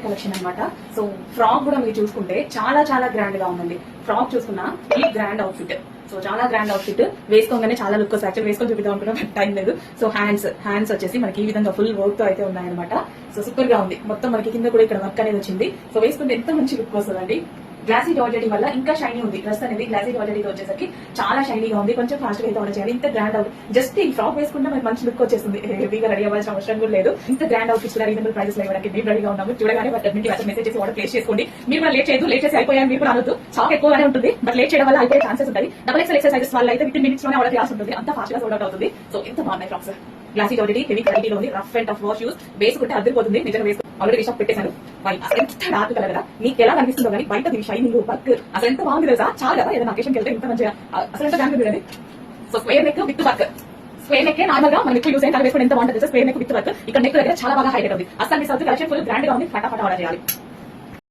Collection అనమాట. So frock కూడా మీరు చూసుకుంటే చాలా చాలా గ్రాండ్ గా ఉందండి. ఫ్రాక్ చూసుకున్నా ఈ గ్రాండ్ అవుట్ఫిట్, సో చాలా గ్రాండ్ అవుట్ఫిట్, వేసుకోగానే చాలా లుక్ వస్తుంది. యాక్చువల్ వేసుకొని చూపిద్దాం అనుకున్నా బట్ టైం లేదు. సో హ్యాండ్స్ వచ్చేసి మనకి ఈ విధంగా ఫుల్ వర్క్ తో అయితే ఉన్నాయన్నమాట. సో సూపర్ గా ఉంది. మొత్తం మనకి కింద కూడా ఇక్కడ వర్క్ అనేది వచ్చింది. సో వేసుకుంటే ఎంత మంచి లుక్ వస్తుందండి. గ్లాసీ జార్జెటీ వల్ల ఇంకా షైనీ ఉంది. డ్రెస్ అనేది గ్లాసీ జార్జెటీతో వచ్చేసరికి చాలా షైనీగా ఉంది. కొంచెం ఫాస్ట్ గా అయితే ఆర్డర్ చేయాలి. ఇంత గ్రాండ్ అవుట్ జస్ట్ ఈ ఫ్రాక్ వేసుకుంటే మనకి మంచి లుక్ వచ్చేస్తుంది. హెవీగా రెడీ అవ్వాల్సిన అవసరం కూడా లేదు. ఇంత గ్రాండ్ అవుట్ఫిట్స్ కూడా రీజనబుల్ ప్రైసెస్ లో ఇవ్వడానికి మేము రెడీగా ఉన్నాము. చూడగానే మెసేజ్ చేసి ఆర్డర్ ప్లేస్ చేసుకోండి. మీరు కూడా లేట్ చేయదు. లేట్ చేసి అయిపోయాను మీరు కూడా అనొద్దు. స్టాక్ ఎక్కువగానే ఉంటుంది. బట్ లేట్ చేయడం వల్ల అయిపోయే ఛాన్సెస్ ఉంటుంది. XXL ఎక్సర్సైజెస్ వల్ల అయితే 15 minutes లోనే ఆర్డర్ చేయాల్సి ఉంటుంది. అంత ఫాస్ట్ గా సోల్డ్ అవుట్ అవుతుంది. సో ఎంత బాగున్నాయి ఫ్రాక్స్. గ్లాసీ జార్జెటీ హెవీ క్వాలిటీలో ఉంది. Rough and tough wash use వేసుకుంటే అద్దరిపోతుంది. నిజంగా వేసుకుంటే ఆల్రెడీ షాప్ పెట్టేశాను. ఎంత డార్క్ కలర్ కదా, మీకు ఎలా కనిపిస్తుందో కానీ బయట దీని షైనింగ్ వర్క్ అసలు ఎంత బాగుంది తెలుసా. చాలా కదా ఏదైనా అకేషన్కి వెళ్తే ఇంత మంచిగా అసలు ఎంత బాగుంది కదండి. So square neck with work, square neck normal గా మనం ఎక్కువ యూస్ అయిన వేసుకుంటే ఎంత బాగుంటుంది. స్క్వేర్ నెక్ విత్ వర్క్ ఇక్కడ నెక్ దగ్గర చాలా బాగా హైలైట్ ఉంది. అసలు మీ సౌత్ కలెక్షన్ ఫుల్ గ్రాండ్ గా ఉంది. ఫటాఫట్ ఆర్డర్ చేయాలి.